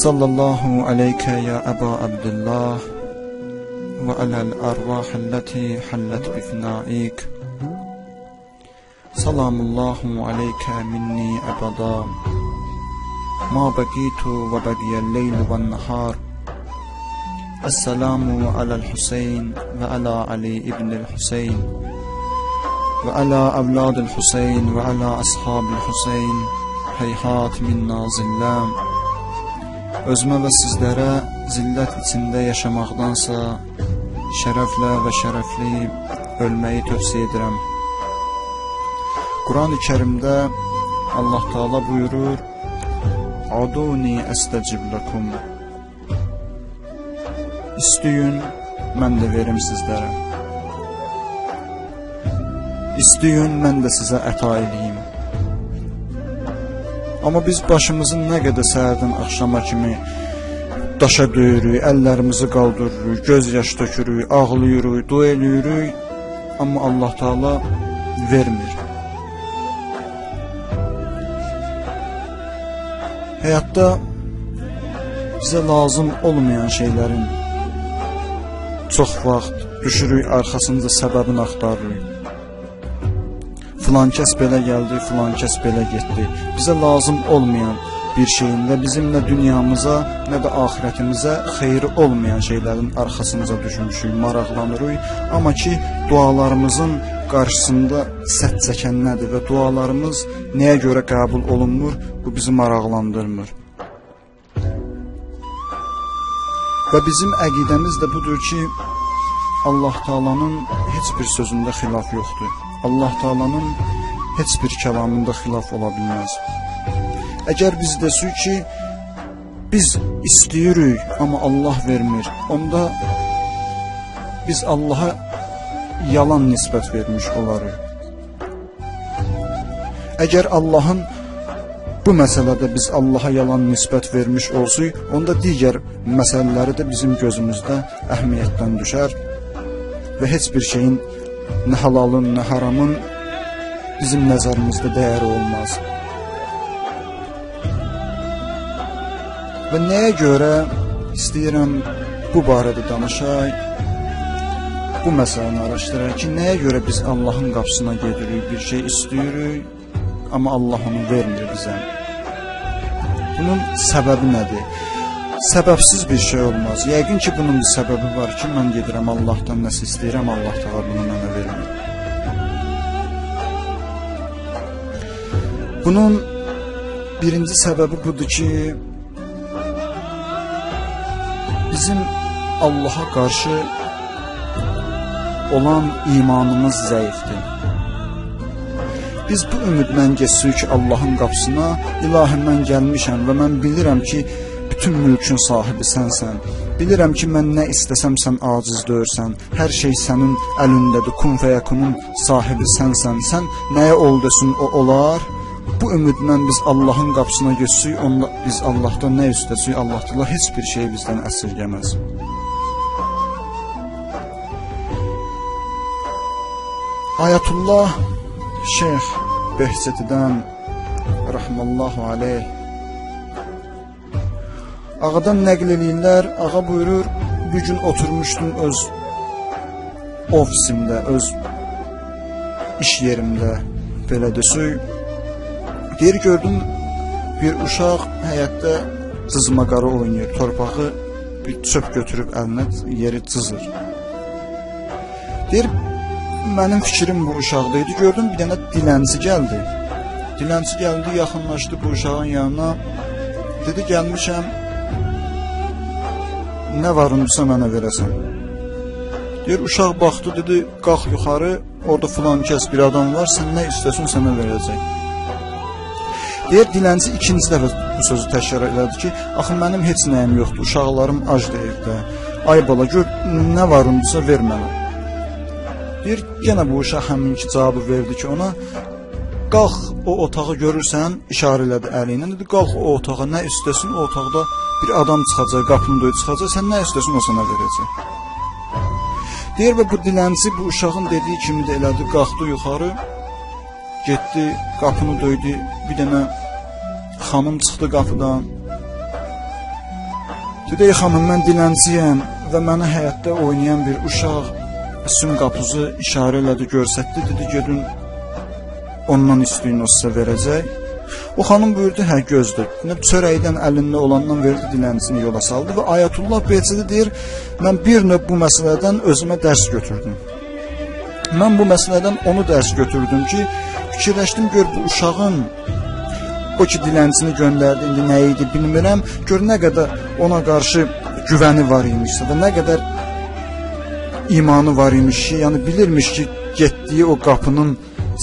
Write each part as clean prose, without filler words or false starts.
Sallallahu aleyke ya Eba Abdullah ve alel arvah allati hallet bifnaik. Salamullahu aleyke minni ebada. Ma baqitu ve baqiyel leyl ve nahar. Esselamu alel Hüseyin ve ala Ali ibnil Hüseyin ve ala evladil Hüseyin ve ala ashabil Hüseyin. Heyhat minna zilləm. Özümə və sizlərə zillət içində yaşamaqdansa şərəflə və şərəfli ölməyi tövsiyə edirəm. Quran-ı Kərimdə Allah Taala buyurur: "Aduni estecib lakum." İstəyin, mən də verim sizlərə. İstəyin, mən də sizə əta edeyim. Amma biz başımızın nə qədər səhərdən axşama kimi daşa döyürük, əllərimizi qaldırırıq, göz yaş tökürük, ağlayırıq, dua eləyirik, amma Allah Taala vermir. Həyatda bizə lazım olmayan şeylərin çox vaxt düşürük arxasınca səbəbini axtarırıq. Filan kəs belə gəldi, filan kəs belə getdi. Bizə lazım olmayan bir şeyin və bizim nə dünyamıza, nə də axirətimizə xeyri olmayan şeylərin arxasınca düşmüşük, maraqlanırıq. Amma ki, dualarımızın qarşısında sədd çəkən nədir və dualarımız nəyə görə qəbul olunmur, bu bizi maraqlandırmır. Və bizim əqidəmiz də budur ki, Allah Taala'nın heç bir sözündə xilaf yoxdur. Allah Taala'nın heç bir kəlamında xilaf ola bilməz. Əgər biz desək ki, biz istəyirik, amma Allah vermir, onda biz Allaha yalan nisbət vermiş olarıq. Əgər Allahın bu məsələdə biz Allaha yalan nisbət vermiş olsaq, onda digər məsələləri də bizim gözümüzdə əhəmiyyətdən düşər və heç bir şeyin nə halalın, nə haramın bizim nəzərimizdə dəyəri olmaz. Və nəyə görə istəyirəm bu barədə danışaq, bu məsələni araşdıraq ki, nəyə görə biz Allahın qapısına gedirik, bir şey istəyirik, amma Allah onu vermir bizə. Bunun səbəbi nədir? Səbəbsiz bir şey olmaz. Yəqin ki, bunun bir səbəbi var ki, mən gedirəm Allahdan nəsə istəyirəm, Allah Taala bunu mənə vermir. Bunun birinci səbəbi budur ki, bizim Allaha qarşı olan imanımız zəifdir. Biz bu ümidlə keçsək ki, Allahın qapısına, İlahi mən gəlmişəm və mən bilirəm ki, bütün mülkün sahibi sənsən. Bilirəm ki, mən nə istəsəm sən aciz deyirsən. Hər şey sənin əlindədir. Kun fəyakunun sahibi sənsən. Sən nəyə ol desin o olar. Bu ümidlə biz Allahın qapısına geçsək, biz Allahdan nə istəsək, Allah Taala heç bir şey bizdən əsirgəməz. Ayətullah Şeyx Behçetidən rəhməllahu aleyh ağadan nəql eləyirlər, ağa buyurur, bir gün oturmuşdum öz ofisimdə, öz iş yerimdə, belə desək, deyir, gördüm, bir uşaq həyətdə cızmaqarı oynayır, torpağı bir çöp götürüb əlinə, yeri cızır. Deyir, mənim fikrim bu uşaqda idi, gördüm, bir dənə dilənçi gəldi. Dilənçi gəldi, yaxınlaşdı bu uşağın yanına, dedi, gəlmişəm, nə varınırsa mənə verəsən. Deyir, uşaq baxdı, dedi, qalx yuxarı, orada filan kəs bir adam var, sən nə istəsin sənə verəcək. Deyir, dilənçi ikinci dəfə bu sözü təkrar elədi ki, axı mənim heç nəyim yoxdur, uşaqlarım acdır evdə. Ay bala, gör, nə varınırsa ver mənə. Deyir, yenə bu uşaq həminki cavabı verdi ki, ona, qalx o otağı görürsən, işarə elədi əli ilə, dedi, qalx o otağa, nə istəsin o otaqda bir adam çıxacaq, qapını döyüb çıxacaq, sən nə istəsin o sana verəcək. Deyir və bu dilənçi bu uşağın dediyi kimi də elədi, qalxdı yuxarı, getdi, qapını döydü, bir dənə xanım çıxdı qapıdan. Dedi, xanım, mən dilənçiyəm və mənə həyatda oynayan bir uşaq süm qapuzu işarə elədi, görsətdi, dedi, gedin ondan istəyin, o sizə verəcək. O xanım buyurdu, hə, gözdür. Çörəkdən əlində olandan verdi, dilənçini yola saldı və Ayətullah Behçedi deyir, mən bir növ bu məsələdən özümə dərs götürdüm. Mən bu məsələdən onu dərs götürdüm ki, fikirləşdim, gör bu uşağın o ki dilənçini göndərdi, indi nə idi bilmirəm, gör nə qədər ona qarşı güvəni var imişsə və nə qədər imanı var imiş ki, yəni bilirmiş ki, getdiyi o qapının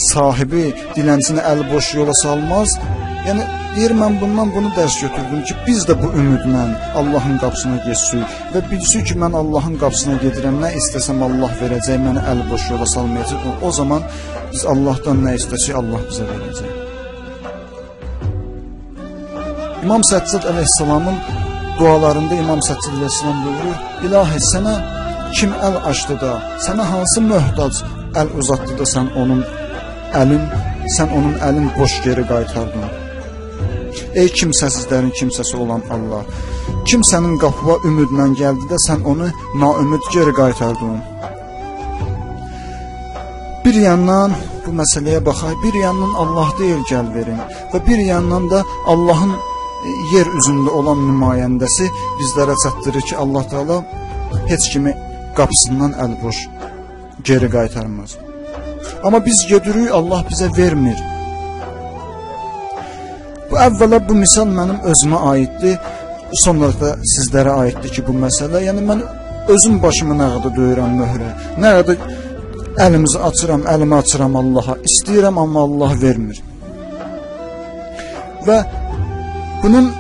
sahibi dilənçini əli boş yola salmaz. Yəni deyir, mən bundan bunu dərs götürdüm ki, biz də bu ümidlə Allahın qapısına geçsək və bilsək ki, mən Allahın qapısına gedirəm, nə istəsəm Allah verəcək, məni əli boş yola salmayacaq. O zaman biz Allahdan nə istəsək, Allah bizə verəcək. İmam Səccad əleyhissalamın dualarında İmam Səccad əleyhissalam buyurur, İlahi, sənə kim əl açdı da, sənə hansı möhtac əl uzatdı da sən onun əlin boş geri qaytardın. Ey kimsəsizlərin kimsəsi olan Allah, kim sənin qapıva ümidlə gəldi də sən onu naümid geri qaytardın. Bir yandan bu məsələyə baxaq, bir yandan Allah deyil gəl verin və bir yandan da Allahın yer üzündə olan nümayəndəsi bizlərə çatdırır ki, Allah Teala heç kimi qapısından əl boş geri qaytarmaz. Amma biz gedirik, Allah bizə vermir. Bu əvvəla bu misal mənim özümə aiddir, sonra da sizlərə aiddir ki, bu məsələ. Yəni mən özüm başımı nə qədər döyürəm möhrə, nə qədər əlimi açıram Allaha, istəyirəm, amma Allah vermir. Və bunun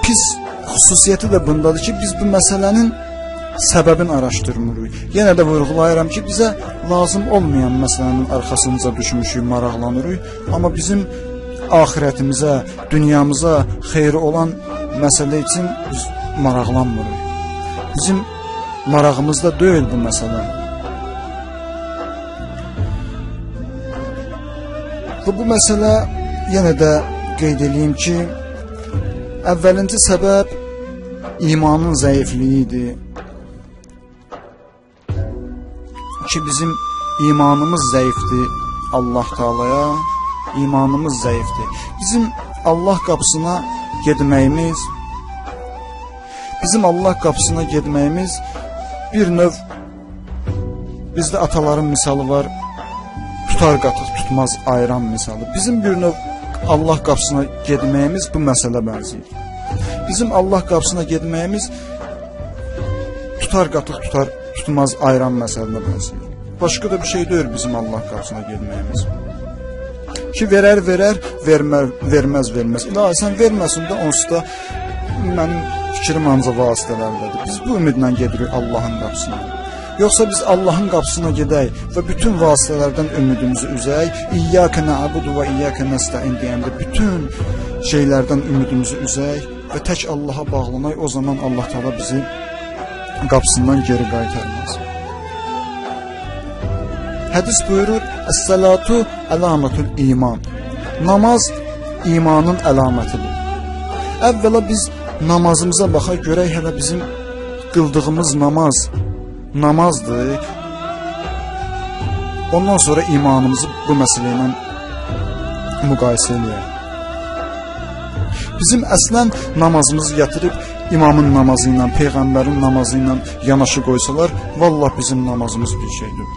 pis xüsusiyyəti də bundadır ki, biz bu məsələnin səbəbini araşdırmırıq. Yenə də vurğulayıram ki, bizə lazım olmayan məsələnin arxasınca düşmüşük, maraqlanırıq. Amma bizim axirətimizə, dünyamıza xeyri olan məsələ üçün biz maraqlanmırıq. Bizim marağımızda deyil bu məsələ. Və bu məsələ yenə də qeyd edeyim ki, əvvəlinci səbəb imanın zəifliyidir. Ki bizim imanımız zəifdir Allah Taalaya, imanımız zəifdir. Bizim Allah qapısına getməyimiz bir növ bizdə ataların misalı var, tutar qatıq tutmaz ayıran misalı. Bizim bir növ Allah qapısına getməyimiz bu məsələ bənzəyir. Bizim Allah qapısına getməyimiz tutar qatıq tutmaz ayıran məsələsinə bənzəyir. Başqa da bir şey deyil bizim Allah qapısına getməyimiz. Ki verər, verməz. İlahi, sən verməsin də onsuz da mənim fikrim ancaq vasitələrdədir. Biz bu ümidlə gedirik Allahın qapısına. Yoxsa biz Allahın qapısına gedək və bütün vasitələrdən ümidimizi üzək, İyyəkə nə'budu və İyyəkə nəstəin deyəndə bütün şeylərdən ümidimizi üzək və tək Allaha bağlanaq, o zaman Allah Teala bizi qapısından geri qaytarmaz. Hədis buyurur, Əs-salatu əlamətul iman. Namaz imanın əlamətidir. Əvvəla biz namazımıza baxaq, görək hələ bizim qıldığımız namazdır. Ondan sonra imanımızı bu məsələ ilə müqayisə edək. Bizim əslən namazımızı yatırıb imamın namazı ilə, peyğəmbərin namazı ilə yanaşı qoysalar, vallah bizim namazımız bir şeydir.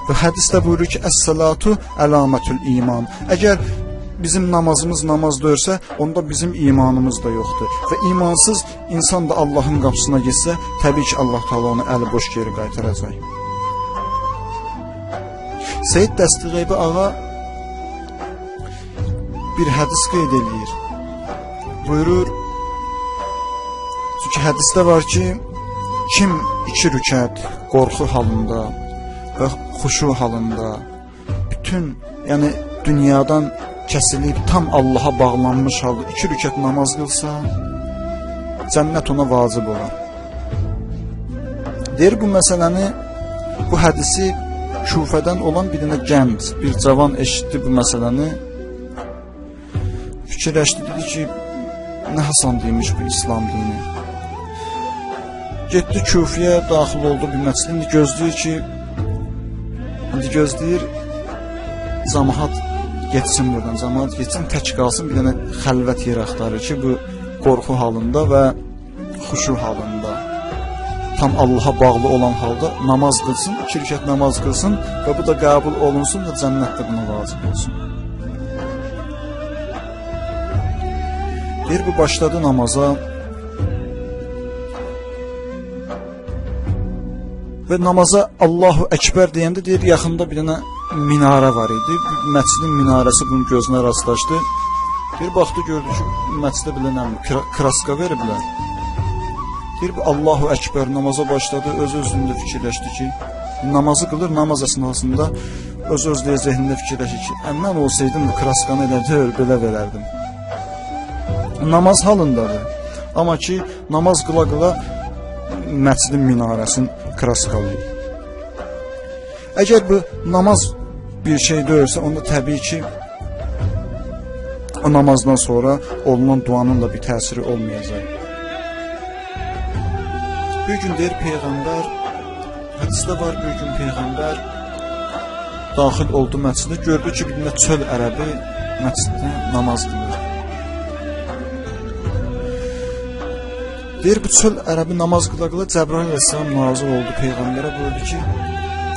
Və hədisdə buyurur ki, Əs-salatu əlamətül iman. Əgər bizim namazımız namaz dörsə, onda bizim imanımız da yoxdur. Və imansız insan da Allahın qapısına getsə, təbii ki, Allah Teala onu əli boş geri qaytaracaq. Seyyid Dəstiğeybi ağa bir hədis qeyd edir. Buyurur, çünki hədisdə var ki, kim 2 rükət qorxu halında və xuşu halında bütün, yəni dünyadan kəsilib tam Allaha bağlanmış halda 2 rükət namaz qılsa, cənnət ona vacib olar. Deyir, bu məsələni, bu hədisi Küfədən olan bir dənə gənc, bir cavan eşitdi bu məsələni. Fikirləşdi, dedi ki, nə Hasan demiş bu İslam dini. Getdi Kufiyə, daxil oldu bir məscid. İndi gözləyir cəmaət getsin buradan, cəmaət getsin, tək qalsın, bir dənə xəlvət yer axtarır ki, bu qorxu halında və xuşu halında, tam Allaha bağlı olan halda namaz qılsın, 2 rükət namaz qılsın və bu da qəbul olunsun və cənnətdə buna vacib olsun. Deyir, bu başladı namaza və namaza Allahu Əkbər deyəndə deyir, yaxında bir dənə minarə var idi. Məscidin minarəsi bunun gözünə rastlaşdı. Bir baxdı, gördü ki, məscidə bilənəm, kraska veriblər. Deyir, bu Allahu Əkbər namaza başladı, öz-özlüyündə fikirləşdi ki, namazı qılır, namaz əsnasında öz-özlüyə zehnində fikirləşir ki, mən olsaydım bu kraskanı elə deyil, belə verərdim. Namaz halındadır. Amma ki, namaz qıla-qıla məscidin minarəsini kraskalayır. Əgər bu namaz bir şey deyilsə, onda təbii ki, o namazdan sonra olunan duanın da bir təsiri olmayacaq. Bir gün deyir Peyğəmbər, hədisdə var, bir gün Peyğəmbər daxil oldu məscidə, gördü ki, bir dənə çöl ərəbi məsciddə namaz qılır. Deyir, bu çöl ərəbi namaz qıla-qıla Cəbrail əleyhissalam nazil oldu Peyğəmbərə, buyurdu ki,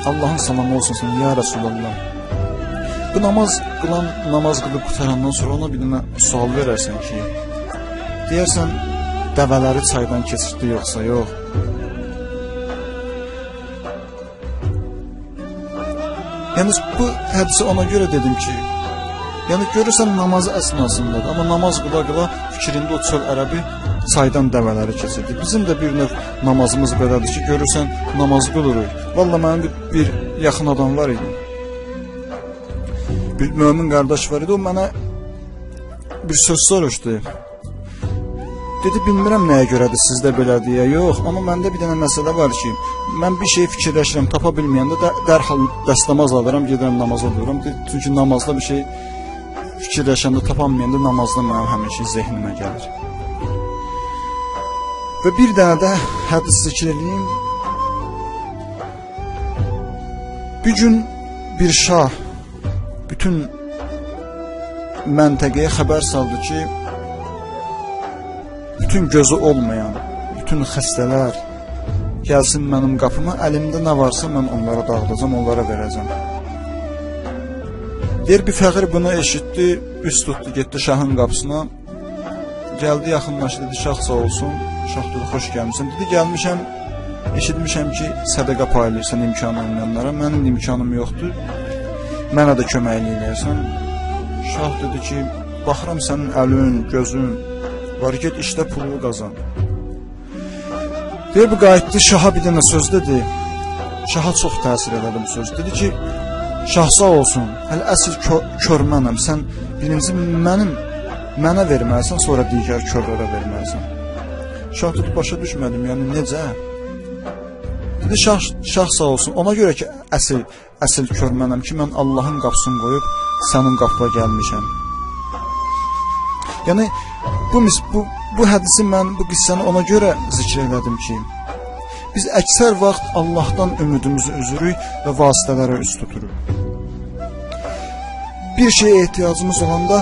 Allahın salamı olsun sən, ya Rəsulallah. Bu namaz qılıb qutarandan sonra ona bir dənə sual verərsən ki, deyərsən, dəvələri çaydan keçirdi yoxsa yox. Yəni, bu hədisi ona görə dedim ki, yəni görürsən namazı əsnasındadır, amma namaz qıla-qıla fikrində o çöl ərəbi çaydan dəvələri keçirdi. Bizim də bir növ namazımız belədir ki, görürsən namaz qılırıq. Valla mənim bir yaxın adam var idi. Bir mömin qardaş var idi, o mənə bir söz soruşdu. Dedi, bilmirəm nəyə görədir, sizdə belədir ya yox, amma məndə bir dənə məsələ var ki, mən bir şey fikirləşirəm, tapa bilməyəndə dərhal dəstəmaz alıram, gedirəm namaza dururam. Çünki namazda bir şey fikirləşəndə, tapanmayəndə namazda mənim həmişə zehnimə gəlir. Və bir dənə də hədis zikr edeyim. Bir gün bir şah bütün məntəqəyə xəbər saldı ki, bütün gözü olmayan, bütün xəstələr gəlsin mənim qapıma, əlimdə nə varsa mən onlara dağıdacam, onlara verəcəm. Deyir, bir fəqir bunu eşitdi, üst tutdu, getdi şahın qapısına, gəldi, yaxınlaşdı, dedi, şah sağ olsun, şah dedi, xoş gəlmişsən, dedi, gəlmişəm, eşitmişəm ki, sədəqə paylayırsan imkanı olmayanlara, mənim imkanım yoxdur, mənə də köməkli eləyərsən. Şah dedi ki, baxıram sənin əlün, gözün, var get işdə pulu qazan. Deyir, bu qayıtdı, şaha bir dənə söz dedi, şaha çox təsir elədi bu söz, dedi ki, şah sağ olsun, hələ əsl kör mənəm, sən birinci mənə verməlisən, sonra digər körlərə verməlisən. Şah dedi, başa düşmədim, yəni necə? Dedi, şah sağ olsun, ona görə ki, əsl kör mənəm ki, mən Allahın qapısını qoyub sənin qapıya gəlmişəm. Yəni, bu hədisi mən, bu qissəni ona görə zikr elədim ki, biz əksər vaxt Allahdan ümidimizi üzürük və vasitələrə üst tuturuq. Bir şeyə ehtiyacımız olanda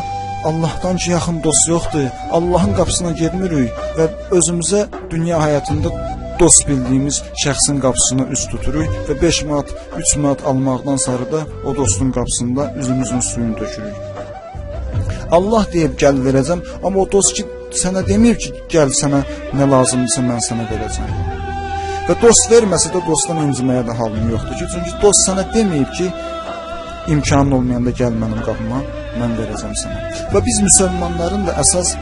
Allahdan ki, yaxın dost yoxdur, Allahın qapısına gedmirik və özümüzə dünya həyatında dost bildiyimiz şəxsin qapısına üst tuturuq və 5 manat, 3 manat almaqdan sonra da o dostun qapısında üzümüzün suyunu tökürük. Allah deyib gəl verəcəm, amma o dost ki, sənə demir ki, gəl sənə nə lazımdırsa mən sənə verəcəm. Və dost verməsə də dostdan inciməyə də halım yoxdur ki, çünki dost sənə deməyib ki, imkanın olmayanda gəl mənim qapıma, mən verəcəm sənə. Və biz müsəlmanların da əsas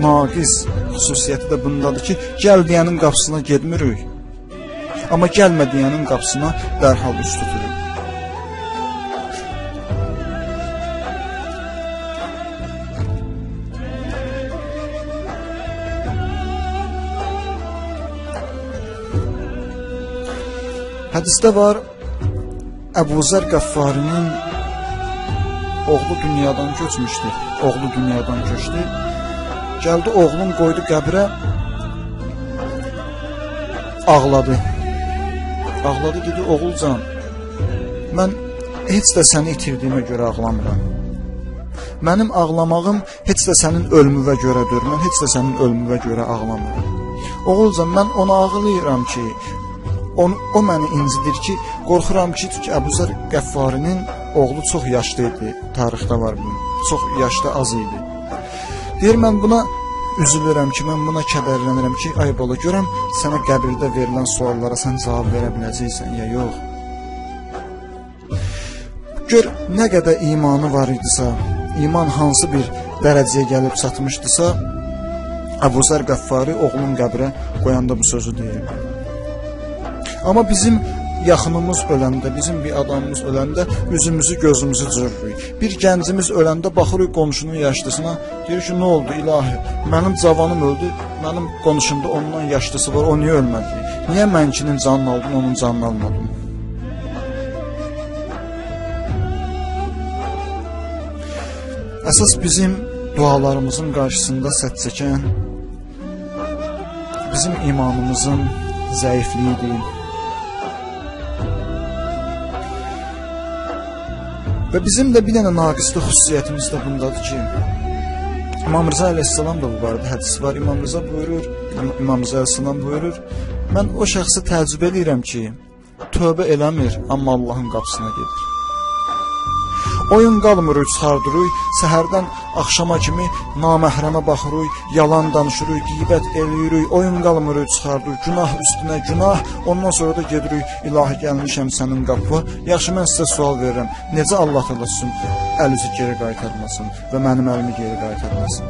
naqis xüsusiyyəti də bundadır ki, gəl deyənin qapısına gedmirik, amma gəlmə deyənin qapısına dərhal üst tuturuq. Hədisdə var, Əbu Zər Qəffarinin oğlu dünyadan köçmüşdür, oğlu dünyadan köçdü Gəldi oğlum qoydu qəbrə, ağladı. Ağladı, dedi, oğulcan, mən heç də səni itirdiyimə görə ağlamıram. Mənim ağlamağım heç də sənin ölümünə görədir. Mən heç də sənin ölümünə görə ağlamıram. Oğulcan, mən ona ağlayıram ki, o məni incidir ki, qorxuram ki, Əbuzər Qəffarinin oğlu çox yaşlı idi. Tarixdə var bu. Çox yaşda az idi. Deyir, mən buna üzülürəm ki, mən buna kədərlənirəm ki, ayıb ola görəm, sənə qəbirdə verilən suallara sən cavab verə biləcəksən ya yox. Gör, nə qədər imanı var idisə, iman hansı bir dərəcəyə gəlib çatmışdısa, Əbuzər Qəffari oğlun qəbrə qoyanda bu sözü deyir. Amma bizim yaxınımız öləndə, bizim bir adamımız öləndə üzümüzü, gözümüzü cırırıq. Bir gəncimiz öləndə baxırıq qonşunun yaşlısına, deyir ki, nə oldu ilahi, mənim cavanım öldü, mənim qonşumda ondan yaşlısı var, o niyə ölmədi? Niyə mənkinin canını aldın, onun canını almadın? Əsas bizim dualarımızın qarşısında sədd çəkən bizim imanımızın zəifliyidir. Və bizim də bir dənə naqisli xüsusiyyətimiz də bundadır ki, İmam Rıza əleyhissalam da bu barədə hədisi var. İmam Rıza buyurur, İmam Rıza əleyhissalam buyurur, mən o şəxsi təəccüb edirəm ki, tövbə eləmir, amma Allahın qapısına gedir. Oyun qalmırıq, çıxardırıq, səhərdən axşama kimi naməhrəmə baxırıq, yalan danışırıq, qeybət eləyirik, oyun qalmırıq, çıxardırıq, günah üstünə günah, ondan sonra da gedirik, ilahi gəlmişəm sənin qapına. Yaxşı, mən sizə sual verirəm, necə Allah təala sizin əlinizi geri qaytarmasın və mənim əlimi geri qaytarmasın?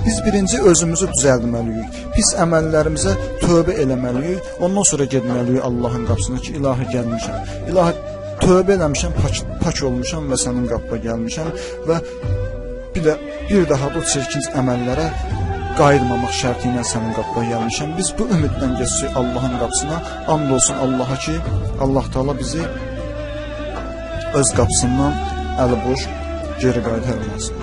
Biz birinci özümüzü düzəltməliyik, pis əməllərimizə tövbə eləməliyik, ondan sonra getməliyik Allahın qapısına ki, ilahi gəlmişəm, ilahi tövbə eləmişəm, pak olmuşam və sənin qapına gəlmişəm və bir daha da çirkin əməllərə qayıtmamaq şərti ilə sənin qapına gəlmişəm. Biz bu ümiddən keçsək Allahın qapısına, and olsun Allaha ki, Allah Taala bizi öz qapısından əli boş geri qaytarmasın.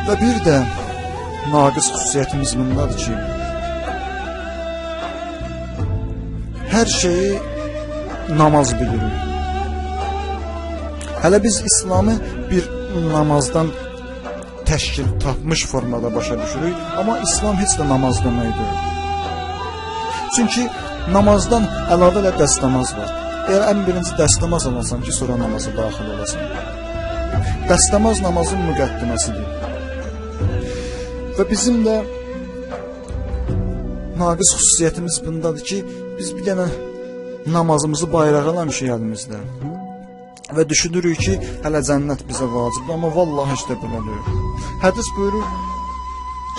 Və bir də naqis xüsusiyyətimiz bundadır ki, hər şeyi namaz bilirik. Hələ biz İslamı bir namazdan təşkil tapmış formada başa düşürük, amma İslam heç də namaz deməkdir. Çünki namazdan əlavə ilə dəstəmaz var. Eğer ən birinci dəstəmaz alasan ki, sonra namaza daxil olasan. Dəstəmaz namazın müqəddiməsidir. Və bizim də naqis xüsusiyyətimiz bundadır ki, biz bir dənə namazımızı bayrağa alamışıq əlimizdə və düşünürük ki, hələ cənnət bizə vacibdir, amma vallahi heç də belə deyil. Hədis buyurur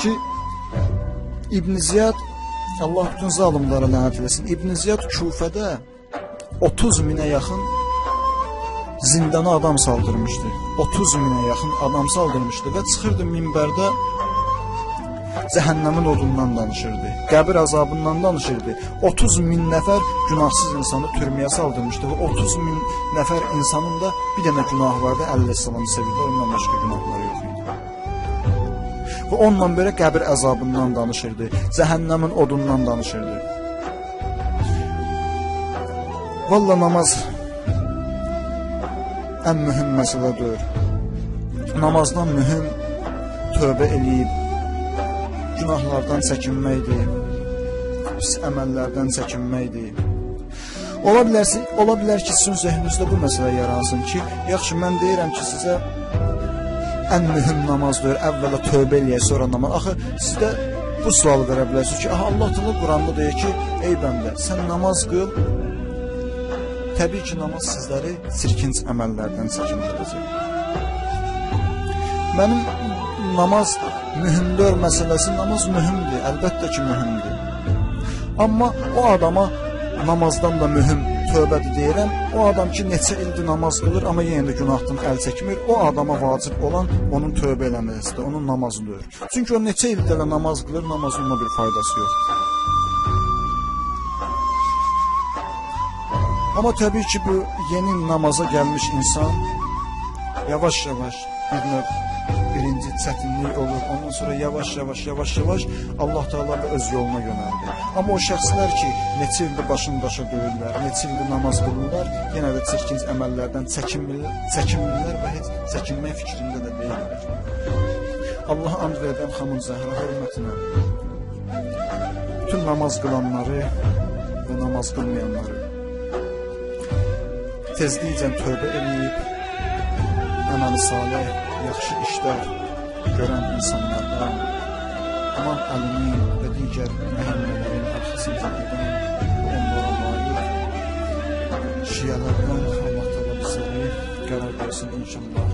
ki, İbn Ziyad, Allah bütün zalimlara lənət eləsin, İbn Ziyad Küfədə 30 minə yaxın zindana adam saldırmışdı. 30 minə yaxın adam saldırmışdı və çıxırdı minbərdə cəhənnəmin odundan danışırdı, qəbir azabından danışırdı. 30 min nəfər günahsız insanı türməyə saldırmışdı və 30 min nəfər insanın da bir dənə günahı vardı, əleyhissalamı sevirdi, ondan başqa günahları yox idi. Və onunla belə qəbir əzabından danışırdı, cəhənnəmin odundan danışırdı. Valla namaz ən mühüm məsələdir. Namazdan mühüm tövbə eləyib, günahlardan çəkinməkdir, pis əməllərdən çəkinməkdir. Ola bilər ki, sizin zehninizdə bu məsələ yaransın ki, yaxşı, mən deyirəm ki, sizə ən mühüm namazdır, əvvəla tövbə eləyək, sonra namaz. Axı, sizdə bu sualı verə bilərsiniz ki, Allah Teala Quranda deyir ki, ey bəndə, sən namaz qıl, təbii ki, namaz sizləri çirkinc əməllərdən çəkindirəcək. Mənim namaz mühümdür məsələsi, namaz mühümdür, əlbəttə ki, mühümdür. Amma o adama namazdan da mühüm tövbədir deyirəm, o adam ki, neçə ildir namaz qılır, amma yenə də günahdan əl çəkmir, o adama vacib olan onun tövbə eləməsidir, onun namazıdır. Çünki o neçə ildir namaz qılır, namazın ona bir faydası yoxdur. Amma təbii ki, bu yeni namaza gəlmiş insan yavaş-yavaş birinci çətinlik olur. Ondan sonra yavaş-yavaş Allah Teala öz yoluna yönəldir. Amma o şəxslər ki, neçə ildir başını daşa döyürlər, neçə ildir namaz qılırlar, yenə də çirkin əməllərdən çəkinmirlər və heç çəkinmək fikrində də deyirlər. Allah and verdən xanım Zəhra hörmətinə bütün namaz qılanları və namaz qılmayanları tezliklə tövbə edib, əməli salih, yaxşı işlər görən insanlardan, aman əlinin və digər məhəmmələrin arxasında gedən onlara layiq şiələrdən Allah təala bizləri qərar versin inşallah.